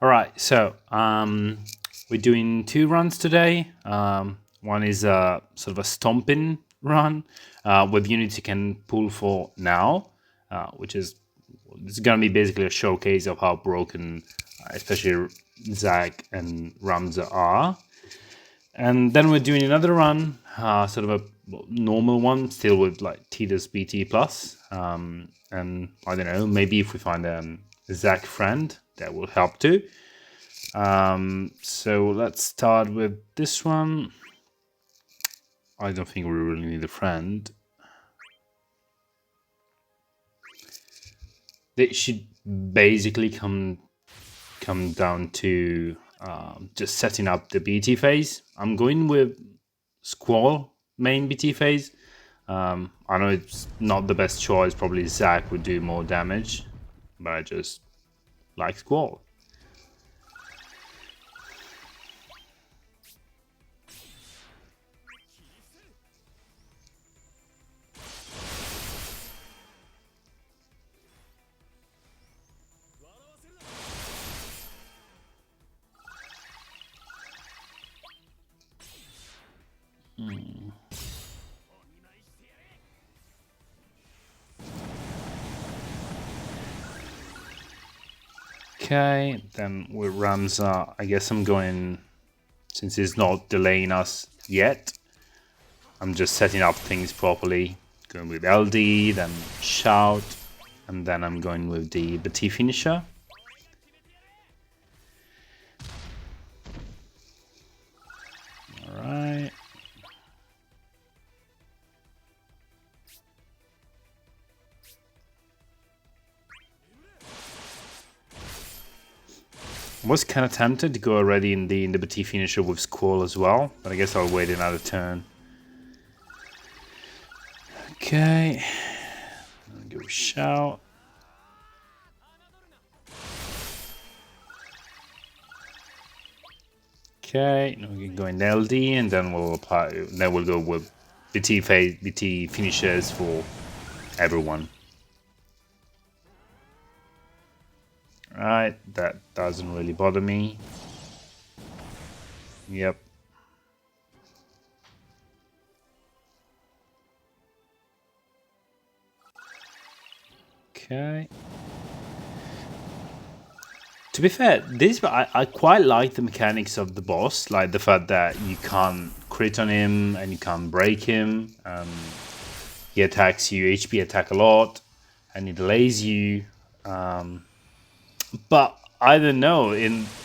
Alright, so we're doing 2 runs today. One is a sort of a stomping run with units you can pull for now, which is going to be basically a showcase of how broken especially Zack and Ramza are. And then we're doing another run, sort of a normal one, still with like Tidus BT plus. And I don't know, maybe if we find a Zack friend, that will help too. So let's start with this one. I don't think we really need a friend. It should basically come down to just setting up the BT phase. I'm going with Squall main BT phase. I know it's not the best choice. Probably Zack would do more damage, but I just like Squall. Okay, then with Ramza, I guess I'm going, since he's not delaying us yet, I'm just setting up things properly. Going with LD, then Shout, and then I'm going with the BT finisher. Alright. I was kind of tempted to go already in the BT finisher with Squall as well, but I guess I'll wait another turn. Okay, I'll go with Shout. Okay, now we can go in LD, and then we'll apply. Then we'll go with BT phase, BT finishers for everyone. Right, that doesn't really bother me. Yep. Okay. To be fair, I quite like the mechanics of the boss, like the fact that you can't crit on him and you can't break him. He attacks you, HP attack a lot, and he delays you. But I don't know,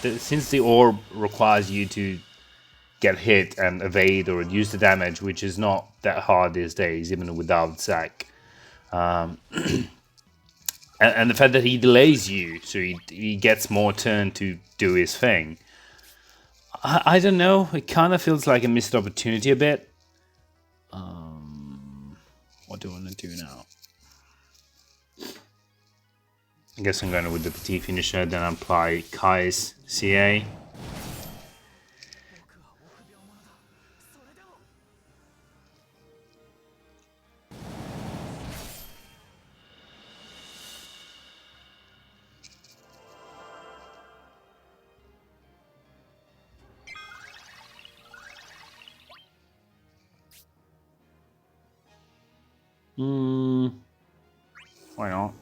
since the orb requires you to get hit and evade or reduce the damage, which is not that hard these days, even without Zack. And the fact that he delays you, so he gets more turn to do his thing. I don't know, it kind of feels like a missed opportunity a bit. What do I want to do now? I guess I'm going with the BT finisher, then apply Keiss CA. Why not?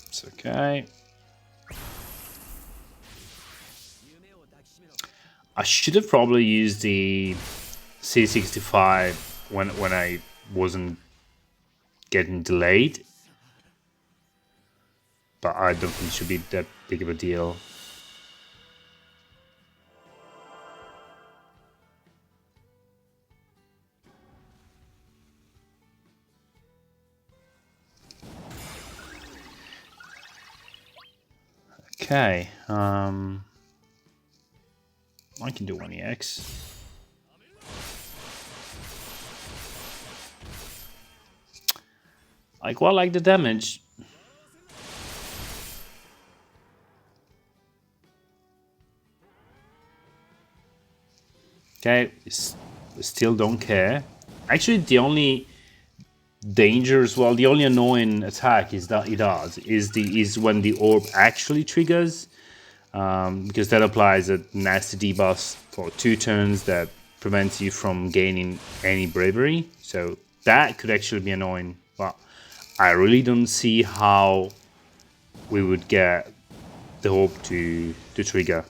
It's okay. I should have probably used the C65 when I wasn't getting delayed, but I don't think it should be that big of a deal. Okay, I can do 1EX. I quite like the damage. Okay, we still don't care. Actually, the only dangerous, well, the only annoying attack is that it does is when the orb actually triggers, because that applies a nasty debuff for 2 turns that prevents you from gaining any bravery. So that could actually be annoying, but I really don't see how we would get the orb to trigger.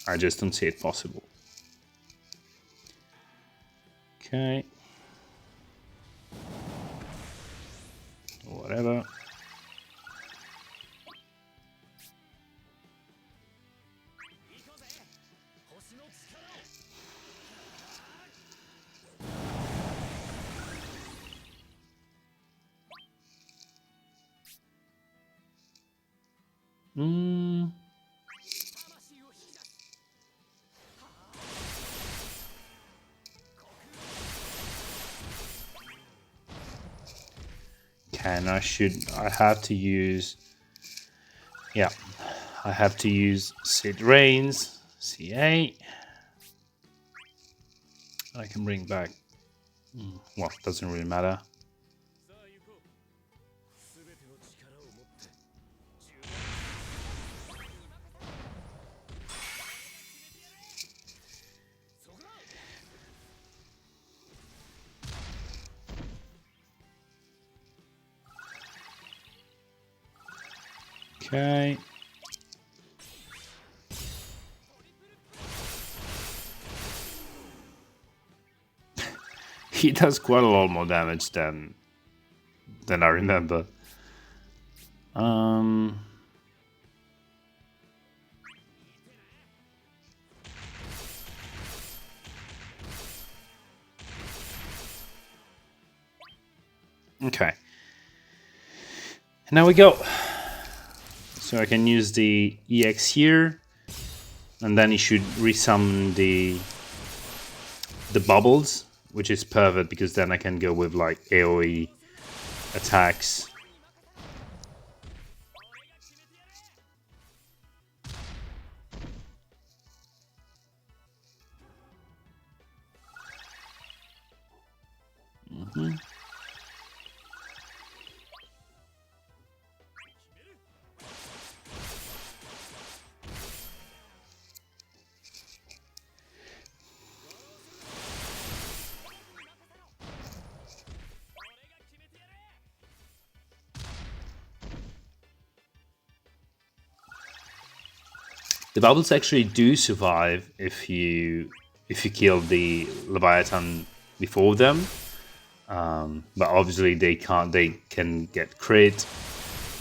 I just don't see it possible. Okay. Whatever. And I have to use, yeah, I have to use Sid Reigns, CA. I can bring back, well, doesn't really matter. Okay. He does quite a lot more damage than I remember. Okay. Now we go. So I can use the EX here, and then he should resummon the bubbles, which is perfect because then I can go with like AoE attacks. The bubbles actually do survive if you kill the Leviathan before them, but obviously they can't. They can get crit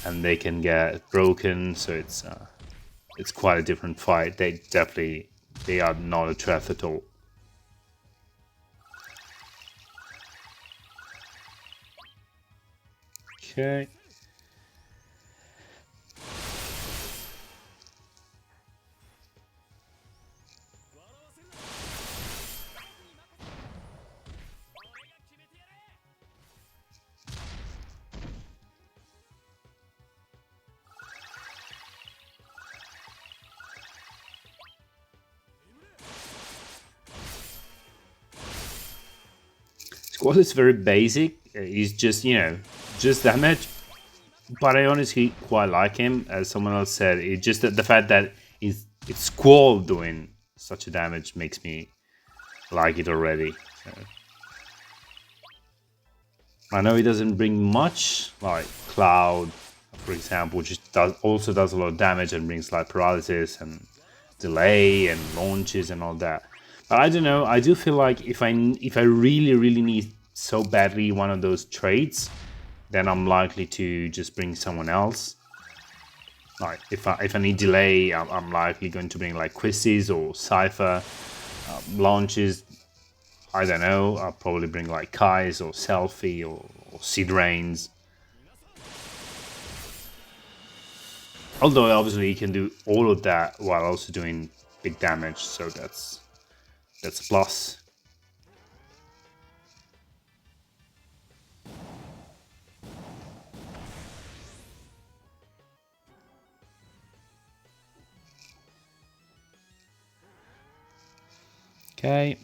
and they can get broken, so it's quite a different fight. They are not a threat at all. Okay. Squall is very basic. He's just, just damage. But I honestly quite like him. As someone else said, it's just that the fact that it's Squall doing such a damage makes me like it already. So. I know he doesn't bring much, like Cloud, for example, which also does a lot of damage and brings like paralysis and delay and launches and all that. But I don't know. I do feel like if I really need so badly one of those traits, then I'm likely to just bring someone else. Like if I need delay, I'm likely going to bring like Quizzes or Cypher. Launches, I don't know. I'll probably bring like Keiss or Selfie or Seed Reigns. Although obviously you can do all of that while also doing big damage, so that's a plus. Okay.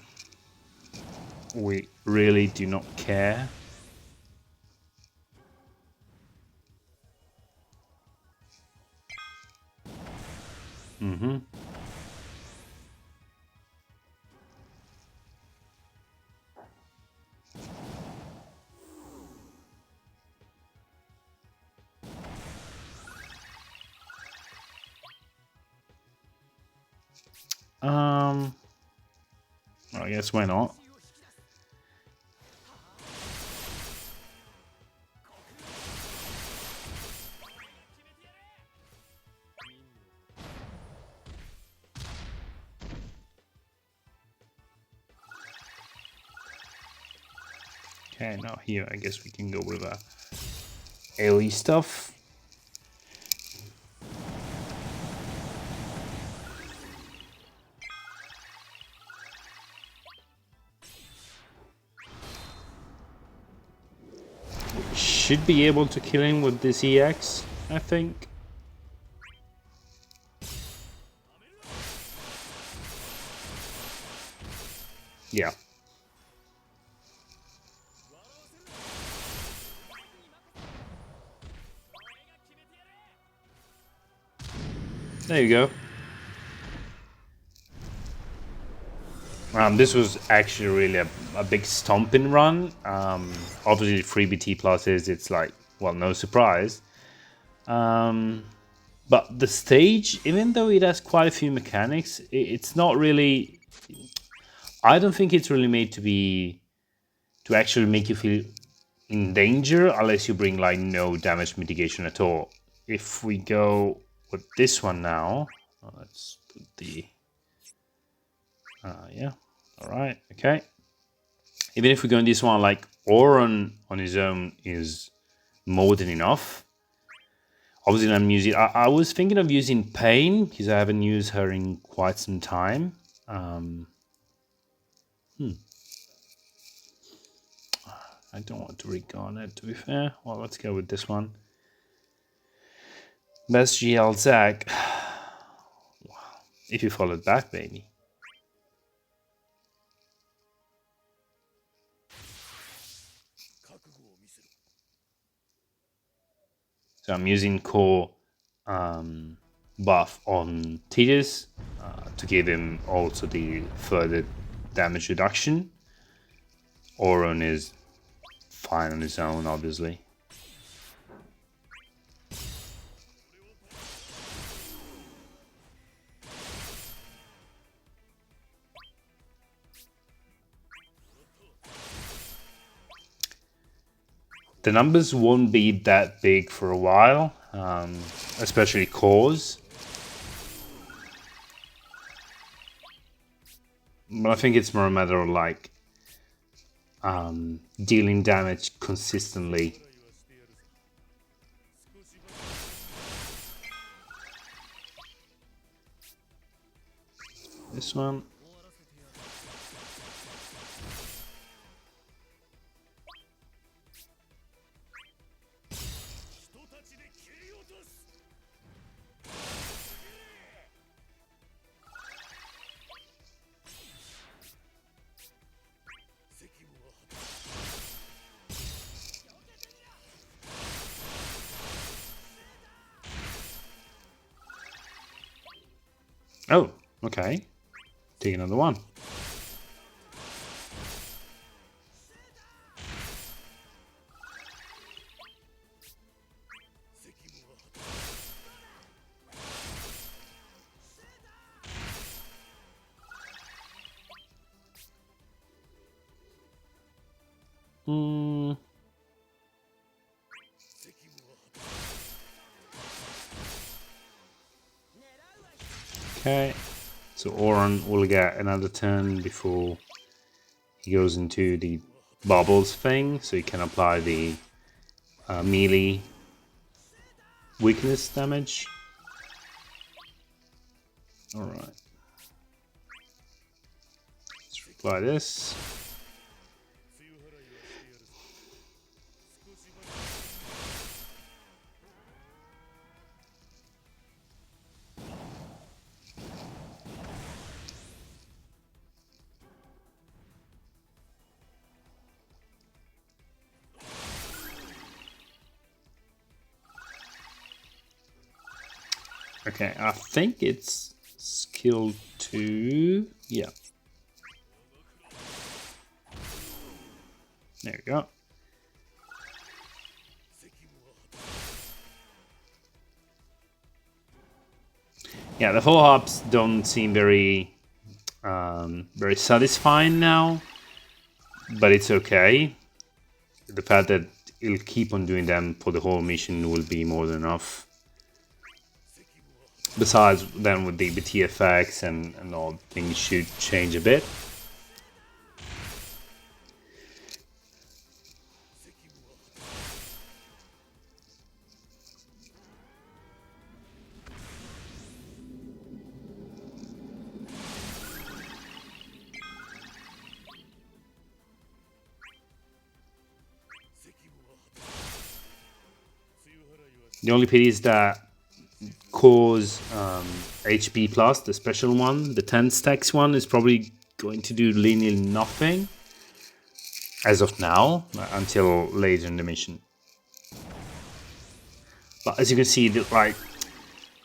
we really do not care. Mm-hmm. I guess why not? Okay, now here I guess we can go with AoE stuff. Should be able to kill him with this EX, I think. Yeah. There you go. This was actually really a big stomping run. Obviously, 3BT pluses, it's like, well, no surprise. But the stage, even though it has quite a few mechanics, it's not really... I don't think it's really made to actually make you feel in danger unless you bring like no damage mitigation at all. If we go with this one now, let's put the... yeah, all right, okay. Even if we go in this one, like Auron on his own is more than enough. Obviously, I'm using... I was thinking of using Pain because I haven't used her in quite some time. I don't want to recon it, to be fair. Well, let's go with this one. Best GL Zack. Wow. If you followed back, baby. So I'm using Cor buff on Tidus to give him also the further damage reduction. Auron is fine on his own, obviously. The numbers won't be that big for a while, especially cores. But I think it's more a matter of like dealing damage consistently. This one. Oh, okay. Take another one. Okay, so Auron will get another turn before he goes into the bubbles thing, so he can apply the melee weakness damage. Alright. Let's apply this. Okay, I think it's skill 2. Yeah. There we go. Yeah, the follow-ups don't seem very satisfying now, but it's okay. The fact that it'll keep on doing them for the whole mission will be more than enough. Besides, then with the BT effects and all, things should change a bit. The only pity is that Cor's HP plus, the special one, the 10 stacks one, is probably going to do linear nothing as of now until later in the mission. But as you can see, the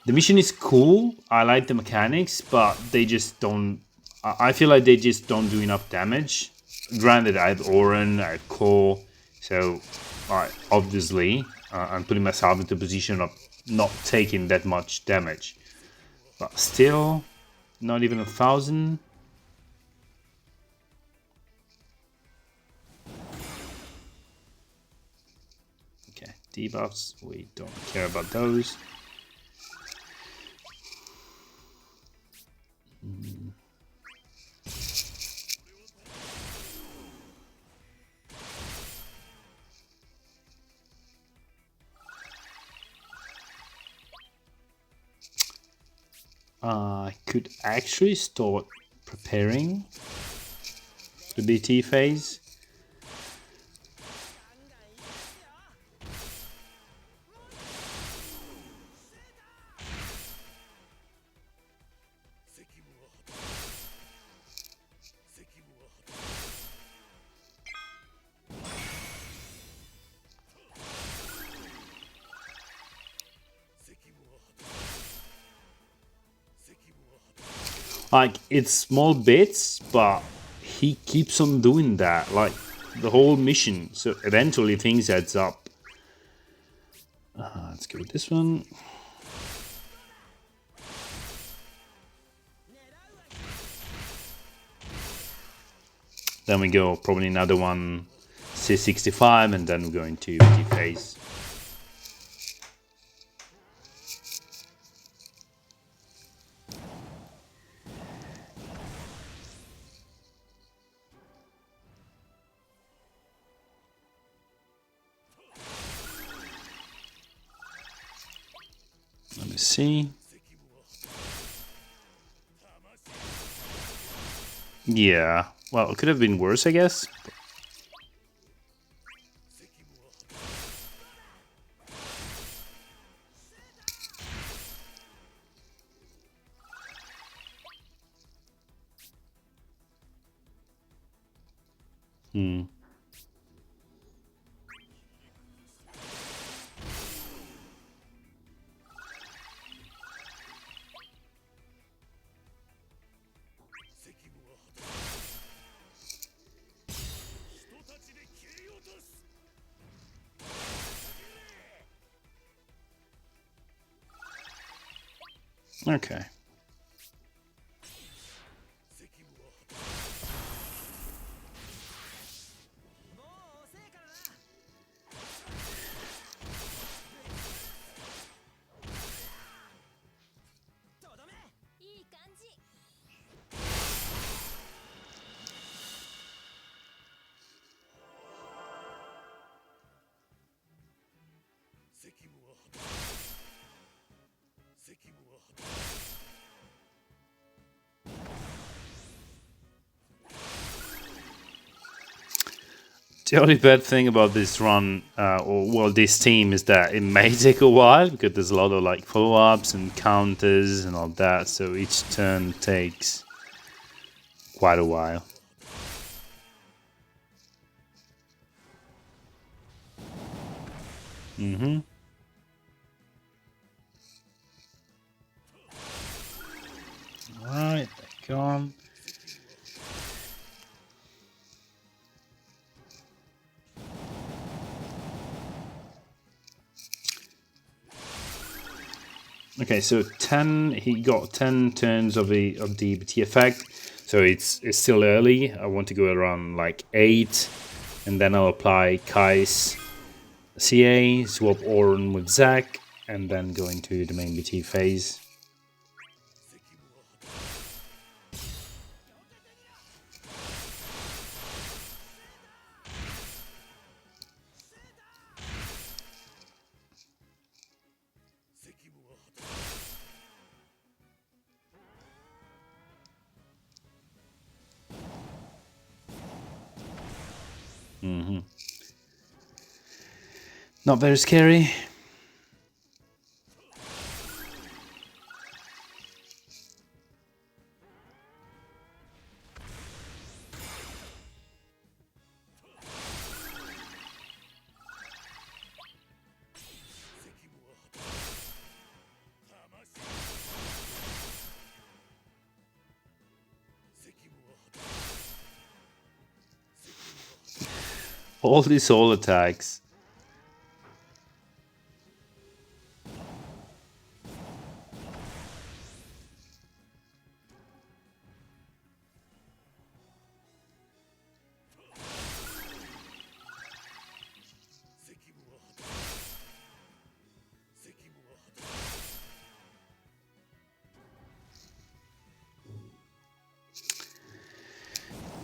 mission is cool. I like the mechanics, but they just don't. I feel like they just don't do enough damage. Granted, I have Auron, I have Cor, so obviously I'm putting myself into a position of not taking that much damage. But still, not even 1,000. Okay, debuffs, we don't care about those. I could actually start preparing the BT phase. Like, it's small bits, but he keeps on doing that, like, the whole mission. So eventually things adds up. Let's go with this one. Then we go probably another one, C65, and then we go into BT phase. Let me see. Yeah, well, it could have been worse, I guess. Okay. The only bad thing about this run, this team, is that it may take a while because there's a lot of like follow-ups and counters and all that. So each turn takes quite a while. gone. Okay, so 10. He got 10 turns of the BT effect, so it's still early. I want to go around like 8, and then I'll apply Keiss CA, swap Auron with Zack, and then go into the main BT phase. Not very scary. All these all attacks.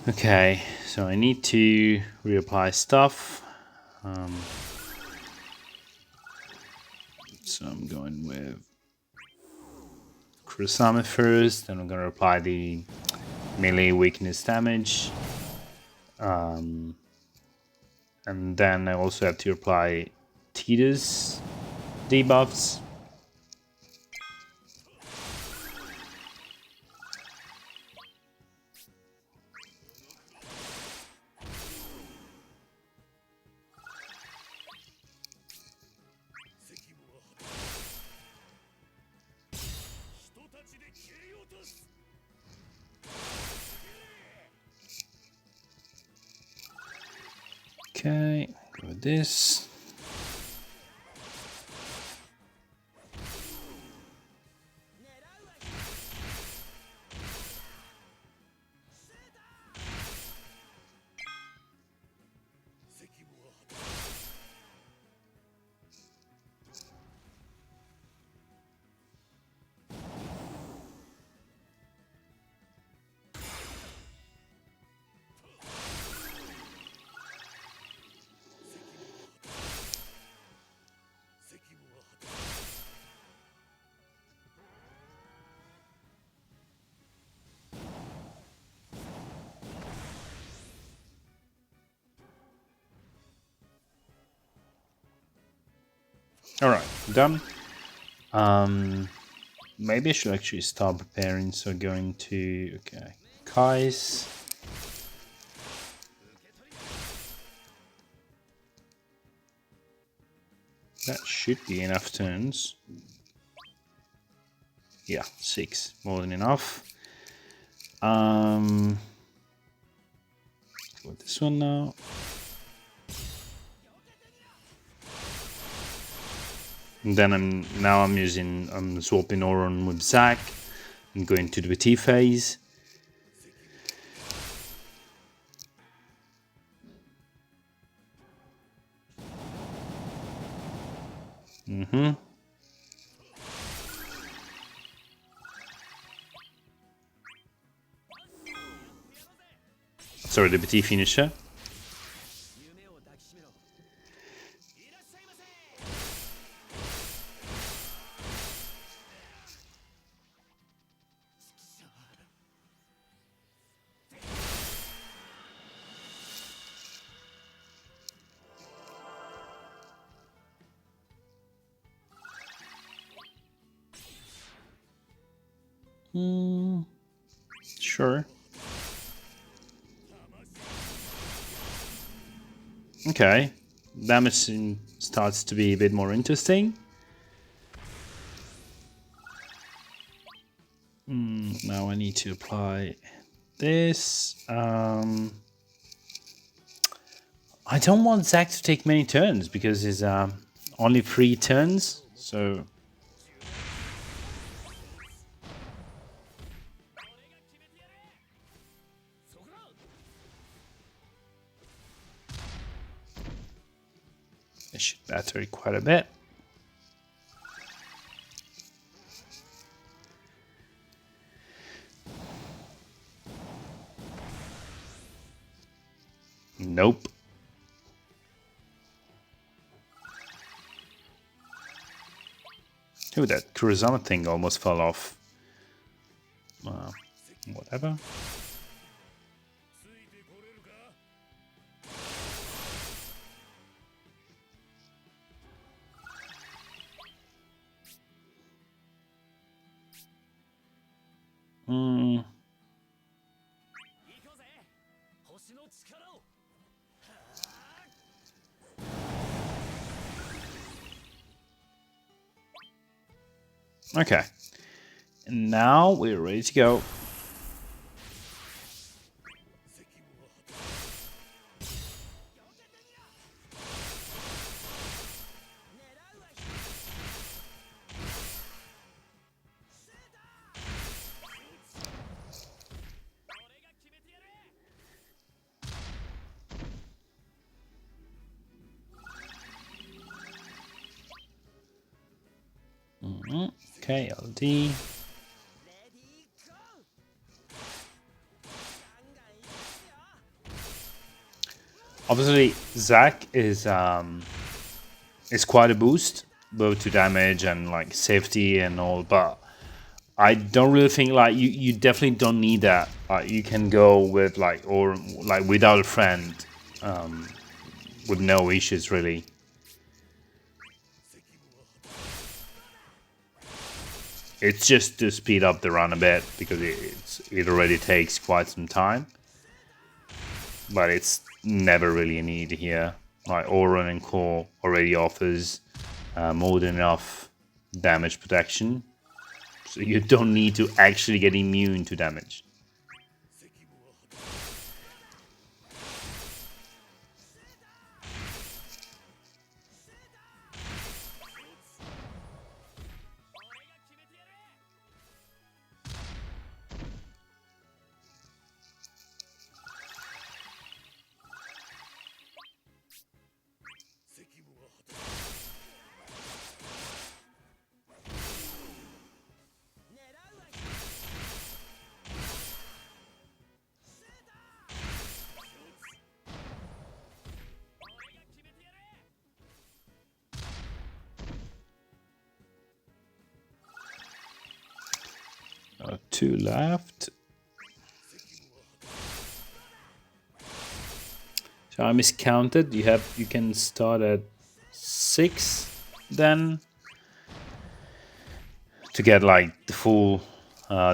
Okay, so I need to reapply stuff. So I'm going with Kurasame first, then I'm going to apply the melee weakness damage. And then I also have to apply Tidus debuffs. Okay, go with this. Alright, done. Maybe I should actually start preparing, so going to, okay, Keiss. That should be enough turns. Yeah, 6, more than enough. Go with this one now. And then I'm swapping Auron with Zack and going to the BT phase. Sorry, the BT finisher. Sure. Okay, damage starts to be a bit more interesting. Now now I need to apply this. I don't want Zack to take many turns because it's only 3 turns. So it should matter quite a bit. Nope. Oh, that Kurasame thing almost fell off. Whatever. Okay. And now we're ready to go. Okay, LD. Obviously, Zack is quite a boost, both to damage and like safety and all. But I don't really think like you definitely don't need that. You can go with like or like without a friend, with no issues really. It's just to speed up the run a bit because it already takes quite some time. But it's never really a need here. Like Auron and Cor already offers more than enough damage protection. So you don't need to actually get immune to damage. Two left. So I miscounted. You can start at 6 then to get like the full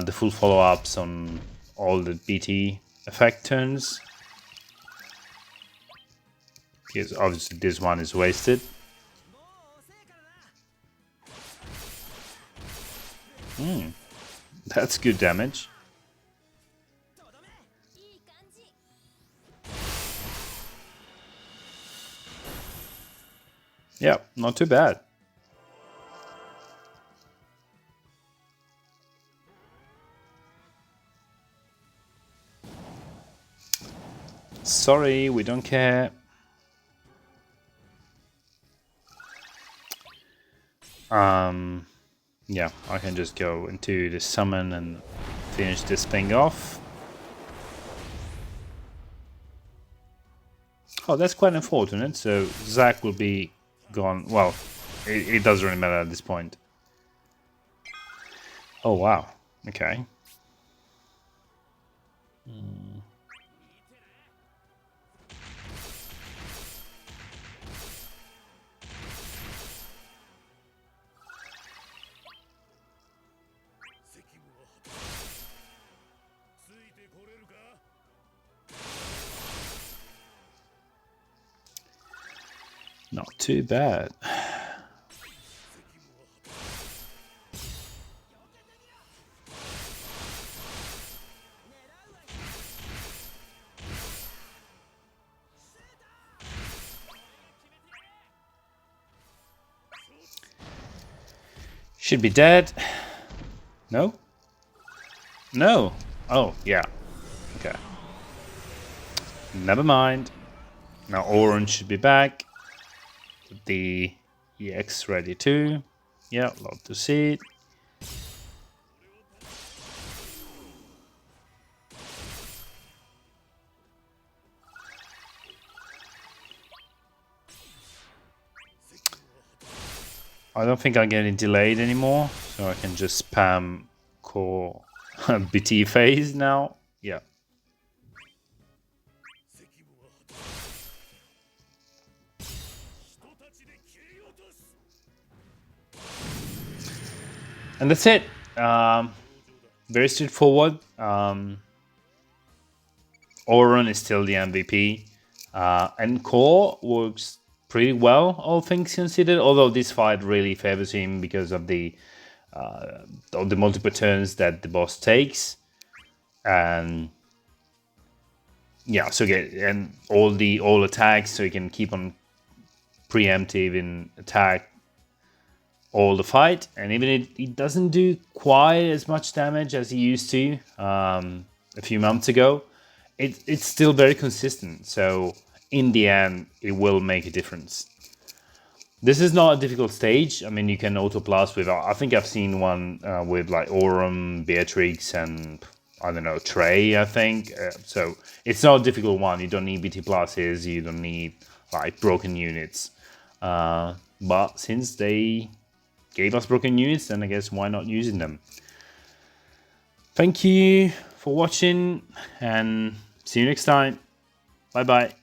follow-ups on all the BT effect turns. Because obviously this one is wasted. That's good damage. Yeah, not too bad. Sorry, we don't care. Yeah, I can just go into the summon and finish this thing off. Oh, that's quite unfortunate. So Zack will be gone. Well, it doesn't really matter at this point. Oh, wow. Okay. Not too bad. Should be dead. No? No. Oh, yeah. Okay. Never mind. Now Auron should be back. The EX ready too. Yeah, love to see it. I don't think I'm getting delayed anymore, so I can just spam Cor BT phase now. Yeah. And that's it. Very straightforward. Auron is still the MVP. And Cor works pretty well, all things considered, although this fight really favors him because of the multiple turns that the boss takes. And yeah, so get and all attacks, so you can keep on preemptive and attack all the fight. And even it doesn't do quite as much damage as he used to a few months ago, it's still very consistent. So in the end, it will make a difference. This is not a difficult stage. I mean, you can auto plus with. I think I've seen one with like Auron, Beatrix, and I don't know, Trey. I think so. It's not a difficult one. You don't need BT pluses. You don't need like broken units. But since they gave us broken units, then I guess why not using them? Thank you for watching, and see you next time. Bye bye.